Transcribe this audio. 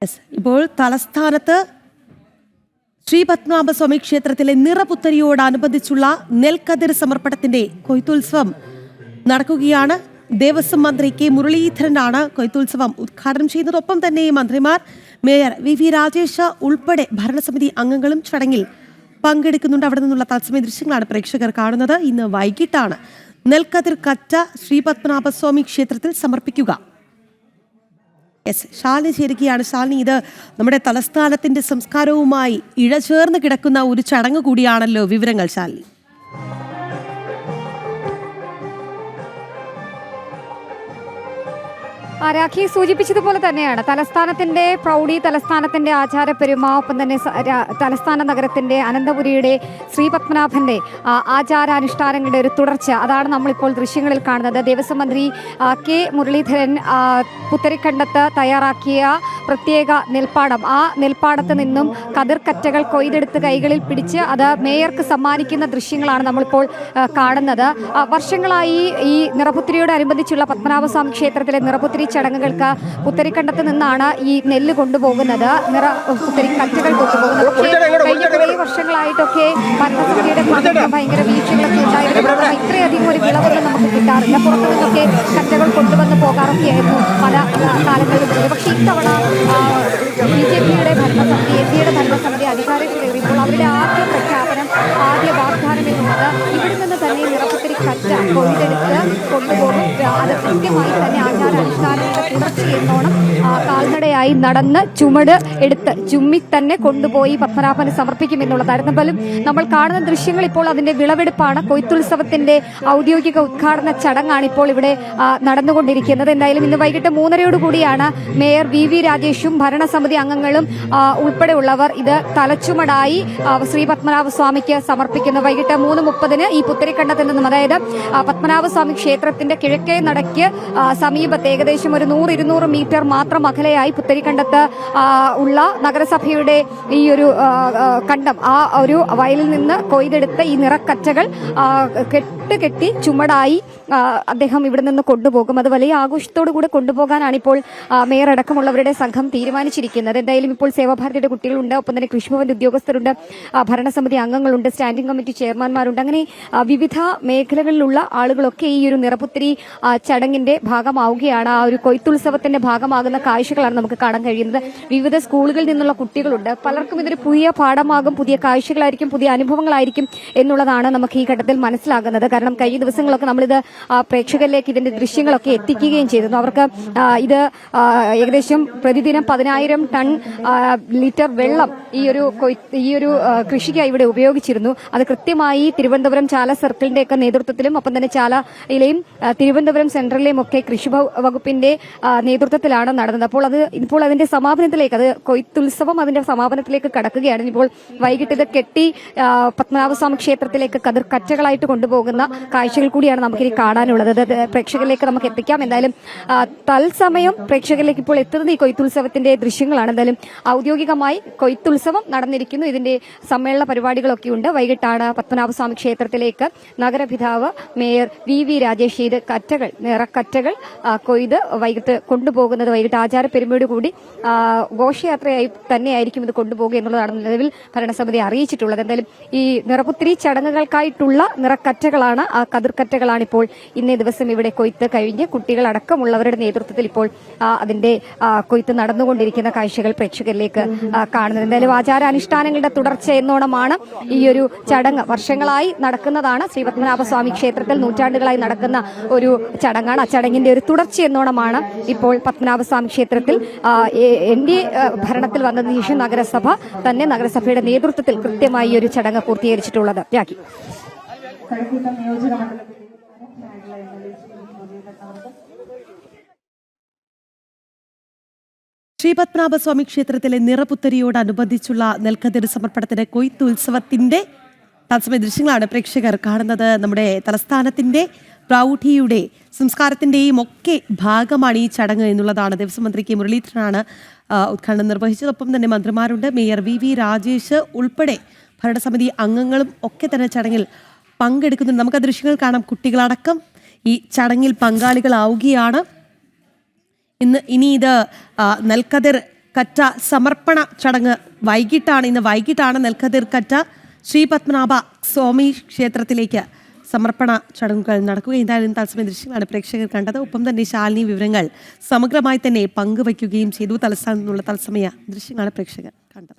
ഇപ്പോൾ തലസ്ഥാനത്ത് ശ്രീ പത്മനാഭസ്വാമി ക്ഷേത്രത്തിലെ നിറപുത്തരിയോടനുബന്ധിച്ചുള്ള നെൽക്കതിർ സമർപ്പണത്തിന്റെ കൊയ്ത്തുത്സവം നടക്കുകയാണ്. ദേവസ്വം മന്ത്രി കെ മുരളീധരനാണ് കൊയ്ത്തുത്സവം ഉദ്ഘാടനം ചെയ്യുന്നത്. ഒപ്പം തന്നെ മന്ത്രിമാർ, മേയർ വി രാജേഷ് ഉൾപ്പെടെ ഭരണസമിതി അംഗങ്ങളും ചടങ്ങിൽ പങ്കെടുക്കുന്നുണ്ട്. അവിടെ നിന്നുള്ള തത്സമയ ദൃശ്യങ്ങളാണ് പ്രേക്ഷകർ കാണുന്നത്. ഇന്ന് വൈകിട്ടാണ് നെൽക്കതിർ കറ്റ ശ്രീ പത്മനാഭസ്വാമി ക്ഷേത്രത്തിൽ സമർപ്പിക്കുക. ശാലിനി ചേരുകയാണ്. ശാലിനി, ഇത് നമ്മുടെ തലസ്ഥാനത്തിന്റെ സംസ്കാരവുമായി ഇഴചേർന്ന് കിടക്കുന്ന ഒരു ചടങ്ങ് കൂടിയാണല്ലോ. വിവരങ്ങൾ ശാലിനി. രാഖി സൂചിപ്പിച്ചതുപോലെ തന്നെയാണ് തലസ്ഥാനത്തിന്റെ പ്രൗഢി, തലസ്ഥാനത്തിന്റെ ആചാരപ്പെരുമ, ഒപ്പം തന്നെ തലസ്ഥാന നഗരത്തിന്റെ അനന്തപുരിയുടെ ശ്രീപത്മനാഭന്റെ ആചാരാനുഷ്ഠാനങ്ങളുടെ ഒരു തുടർച്ച, അതാണ് നമ്മളിപ്പോൾ ദൃശ്യങ്ങളിൽ കാണുന്നത്. ദേവസ്വം മന്ത്രി കെ മുരളീധരൻ പുത്തരിക്കണ്ടത്ത് തയ്യാറാക്കിയ പ്രത്യേക നെൽപ്പാടം, ആ നെൽപ്പാടത്ത് നിന്നും കതിർക്കറ്റകൾ കൊയ്തെടുത്ത് കൈകളിൽ പിടിച്ച് അത് മേയർക്ക് സമ്മാനിക്കുന്ന ദൃശ്യങ്ങളാണ് നമ്മളിപ്പോൾ കാണുന്നത്. വർഷങ്ങളായി ഈ നിറപുത്തരിയോടനുബന്ധിച്ചുള്ള പത്മനാഭസ്വാമി ക്ഷേത്രത്തിലെ നിറപുത്തരി ചടങ്ങുകൾക്ക് പുത്തരിക്കണ്ടത്ത് നിന്നാണ് ഈ നെല്ല് കൊണ്ടുപോകുന്നത്, പുത്തരി കറ്റകൾ കൊണ്ടുപോകുന്നത്. പക്ഷേ കഴിഞ്ഞ കുറേ വർഷങ്ങളായിട്ടൊക്കെ ഭരണസമിതിയുടെ ഭാഗത്ത് ഭയങ്കര വീഴ്ചകളൊക്കെ ഉണ്ടായിരുന്നു. ഇത്രയധികം ഒരു വിളവൊന്നും നമുക്ക് കിട്ടാറില്ല. പുറത്തു നിന്നൊക്കെ കറ്റകൾ കൊണ്ടുവന്ന് പോകാറൊക്കെയായിരുന്നു പല കാലങ്ങളിലും. പക്ഷേ ഇത്തവണ BJP-യുടെ ഭരണസമിതി, NDA-യുടെ ഭരണസമിതി അധികാരത്തിലേറിയപ്പോൾ അവരുടെ ആദ്യ പ്രഖ്യാപനം, ആദ്യ വാഗ്ദാനം എന്നുള്ളത് ഇവിടെ നിന്ന് തന്നെ നിറപുത്തരി കറ്റ കൊയ്തെടുത്ത് കൊണ്ടുപോകും. അത് കൃത്യമായി തന്നെ ആചാരാനുഷ്ഠാനങ്ങളുടെ തുടർച്ചയെന്നോണം കാൽനടയായി നടന്ന് ചുമട് എടുത്ത് ചുമ്മി തന്നെ കൊണ്ടുപോയി പത്മനാഭന് സമർപ്പിക്കുമെന്നുള്ളതായിരുന്നു. പോലും നമ്മൾ കാണുന്ന ദൃശ്യങ്ങൾ ഇപ്പോൾ അതിന്റെ വിളവെടുപ്പാണ്. കൊയ്ത്തുത്സവത്തിന്റെ ഔദ്യോഗിക ഉദ്ഘാടന ചടങ്ങാണ് ഇപ്പോൾ ഇവിടെ നടന്നുകൊണ്ടിരിക്കുന്നത്. എന്തായാലും ഇന്ന് വൈകിട്ട് 3:30 മേയർ വി രാജേഷും ഭരണസമിതി അംഗങ്ങളും ഉൾപ്പെടെയുള്ളവർ ഇത് തലച്ചുമടായി ശ്രീ പത്മനാഭസ്വാമിക്ക് സമർപ്പിക്കുന്നു. വൈകിട്ട് 3:30 ഈ പുത്തരിക്കണ്ടത്തിൽ നിന്നും, അതായത് പത്മനാഭസ്വാമി ക്ഷേത്രത്തിന്റെ കിഴക്കേ നടയ്ക്ക് സമീപത്ത് ഏകദേശം ഒരു 100-200 മീറ്റർ മാത്രം അകലെയായി പുത്തരിക്കണ്ടത്ത് ഉള്ള നഗരസഭയുടെ ഈ ഒരു കണ്ടം, ആ ഒരു വയലിൽ നിന്ന് കൊയ്തെടുത്ത ഈ നിറക്കറ്റകൾ കെട്ടി ചുമടായി അദ്ദേഹം ഇവിടെ നിന്ന് കൊണ്ടുപോകും. അത് വലിയ ആഘോഷത്തോടു കൂടെ കൊണ്ടുപോകാനാണ് ഇപ്പോൾ മേയർ അടക്കമുള്ളവരുടെ സംഘം തീരുമാനിച്ചിരിക്കുന്നത്. എന്തായാലും ഇപ്പോൾ സേവാഭാരതിയുടെ കുട്ടികളുണ്ട്, ഒപ്പം തന്നെ കൃഷിഭവന്റെ ഉദ്യോഗസ്ഥരുണ്ട്, ഭരണസമിതി അംഗങ്ങളുണ്ട്, സ്റ്റാൻഡിംഗ് കമ്മിറ്റി ചെയർമാൻമാരുണ്ട്. അങ്ങനെ വിവിധ മേഖലകളിലുള്ള ആളുകളൊക്കെ ഈ ഒരു നിറപുത്തരി ചടങ്ങിന്റെ ഭാഗമാവുകയാണ്. ആ ഒരു കൊയ്ത്തുത്സവത്തിന്റെ ഭാഗമാകുന്ന കാഴ്ചകളാണ് നമുക്ക് കാണാൻ കഴിയുന്നത്. വിവിധ സ്കൂളുകളിൽ നിന്നുള്ള കുട്ടികളുണ്ട്. പലർക്കും ഇതൊരു പുതിയ പാഠമാകും, പുതിയ കാഴ്ചകളായിരിക്കും, പുതിയ അനുഭവങ്ങളായിരിക്കും എന്നുള്ളതാണ് നമുക്ക് ഈ ഘട്ടത്തിൽ മനസ്സിലാകുന്നത്. കാരണം കഴിഞ്ഞ ദിവസങ്ങളൊക്കെ നമ്മളിത് പ്രേക്ഷകരിലേക്ക് ഇതിന്റെ ദൃശ്യങ്ങളൊക്കെ എത്തിക്കുകയും ചെയ്തിരുന്നു. അവർക്ക് ഇത് ഏകദേശം പ്രതിദിനം 10,000 ടൺ ലിറ്റർ വെള്ളം ഈ ഒരു കൃഷിക്കായി ഇവിടെ ഉപയോഗിച്ചിരുന്നു. അത് കൃത്യമായി തിരുവനന്തപുരം ചാല സർക്കിളിന്റെ ഒക്കെ നേതൃത്വത്തിലും, ഒപ്പം തന്നെ ചാലയിലെയും തിരുവനന്തപുരം സെൻട്രലിലെയും ഒക്കെ കൃഷി വകുപ്പിന്റെ നേതൃത്വത്തിലാണ് നടന്നത്. ഇപ്പോൾ അതിന്റെ സമാപനത്തിലേക്ക്, അത് കൊയ്ത്തുത്സവം അതിന്റെ സമാപനത്തിലേക്ക് കടക്കുകയാണ്. ഇപ്പോൾ വൈകിട്ട് ഇത് കെട്ടി പത്മനാഭസ്വാമി ക്ഷേത്രത്തിലേക്ക് കതിർക്കറ്റകളായിട്ട് കൊണ്ടുപോകുന്ന കാഴ്ചകൾ കൂടിയാണ് നമുക്കിനി കാണാനുള്ളത്. അത് പ്രേക്ഷകരിലേക്ക് നമുക്ക് എത്തിക്കാം. എന്തായാലും തത്സമയം പ്രേക്ഷകരിലേക്ക് ഇപ്പോൾ എത്തുന്നത് ഈ കൊയ്ത്തുത്സവത്തിന്റെ ദൃശ്യങ്ങളാണ്. എന്തായാലും ഔദ്യോഗികമായി കൊയ്ത്തുത്സവം നടന്നിരിക്കുന്നു. ഇതിന്റെ സമ്മേളന പരിപാടികളൊക്കെ ഉണ്ട്. വൈകിട്ടാണ് പത്മനാഭസ്വാമി ക്ഷേത്രത്തിലേക്ക് നഗരപിതാവ് മേയർ വി രാജേഷ് ഇത് നിറക്കറ്റകൾ കൊയ്ത് വൈകിട്ട് കൊണ്ടുപോകുന്നത്. വൈകിട്ട് ആചാരപ്പെരുമയോടുകൂടി ഘോഷയാത്രയായി തന്നെയായിരിക്കും ഇത് കൊണ്ടുപോകുക എന്നുള്ളതാണ് നിലവിൽ ഭരണസമിതി അറിയിച്ചിട്ടുള്ളത്. എന്തായാലും ഈ നിറപുത്തരി ചടങ്ങുകൾക്കായിട്ടുള്ള നിറക്കറ്റകളാണ്, ആ കതിർക്കറ്റകളാണ് ഇപ്പോൾ ഇന്നേ ദിവസം ഇവിടെ കൊയ്ത്ത് കഴിഞ്ഞ് കുട്ടികളടക്കമുള്ളവരുടെ നേതൃത്വത്തിൽ ഇപ്പോൾ അതിന്റെ കൊയ്ത്ത് നടന്നുകൊണ്ടിരിക്കുന്ന കാഴ്ചകൾ പ്രേക്ഷകരിലേക്ക് കാണുന്നത്. എന്തായാലും ആചാരാനുഷ്ഠാനങ്ങളുടെ തുടർച്ച എന്നോണമാണ് ഈ ഒരു ചടങ്ങ്. വർഷങ്ങളായി നടക്കുന്നതാണ്. ശ്രീ പത്മനാഭസ്വാമി ക്ഷേത്രത്തിൽ നൂറ്റാണ്ടുകളായി നടക്കുന്ന ഒരു ചടങ്ങാണ്. ആ ചടങ്ങിന്റെ ഒരു തുടർച്ച എന്നോണമാണ് ഇപ്പോൾ പത്മനാഭസ്വാമി ക്ഷേത്രത്തിൽ NDA ഭരണത്തിൽ വന്നതിന് ശേഷം നഗരസഭയുടെ നേതൃത്വത്തിൽ കൃത്യമായി ഒരു ചടങ്ങ് പൂർത്തീകരിച്ചിട്ടുള്ളത്. രാഖി. ശ്രീ പത്മനാഭസ്വാമി ക്ഷേത്രത്തിലെ നിറപുത്തരിയോടനുബന്ധിച്ചുള്ള നെൽക്കതിർ സമർപ്പണത്തിന്റെ കൊയ്ത്തുത്സവത്തിന്റെ തത്സമയ ദൃശ്യങ്ങളാണ് പ്രേക്ഷകർ കാണുന്നത്. നമ്മുടെ തലസ്ഥാനത്തിന്റെ പ്രൗഢിയുടെ സംസ്കാരത്തിന്റെയും ഒക്കെ ഭാഗമാണ് ഈ ചടങ്ങ് എന്നുള്ളതാണ്. ദേവസ്വം മന്ത്രി കെ മുരളീധരനാണ് ഉദ്ഘാടനം നിർവഹിച്ചത്. ഒപ്പം തന്നെ മന്ത്രിമാരുണ്ട്, മേയർ വി രാജേഷ് ഉൾപ്പെടെ ഭരണസമിതി അംഗങ്ങളും ഒക്കെ തന്നെ ചടങ്ങിൽ പങ്കെടുക്കുന്നുണ്ട്. നമുക്ക് ആ ദൃശ്യങ്ങൾ കാണാം. കുട്ടികളടക്കം ഈ ചടങ്ങിൽ പങ്കാളികളാവുകയാണ്. ഇനി ഇത് നെൽക്കതിർ കറ്റ സമർപ്പണ ചടങ്ങ് ഇന്ന് വൈകിട്ടാണ് നെൽക്കതിർ കറ്റ ശ്രീ പത്മനാഭ സ്വാമി ക്ഷേത്രത്തിലേക്ക് സമർപ്പണ ചടങ്ങുകൾ നടക്കുക. എന്തായാലും തത്സമയ ദൃശ്യങ്ങളാണ് പ്രേക്ഷകർ കണ്ടത്. ഒപ്പം തന്നെ ശാലിനി വിവരങ്ങൾ സമഗ്രമായി തന്നെ പങ്കുവയ്ക്കുകയും ചെയ്തു. തലസ്ഥാനത്ത് നിന്നുള്ള തത്സമയ ദൃശ്യങ്ങളാണ് പ്രേക്ഷകർ കണ്ടത്.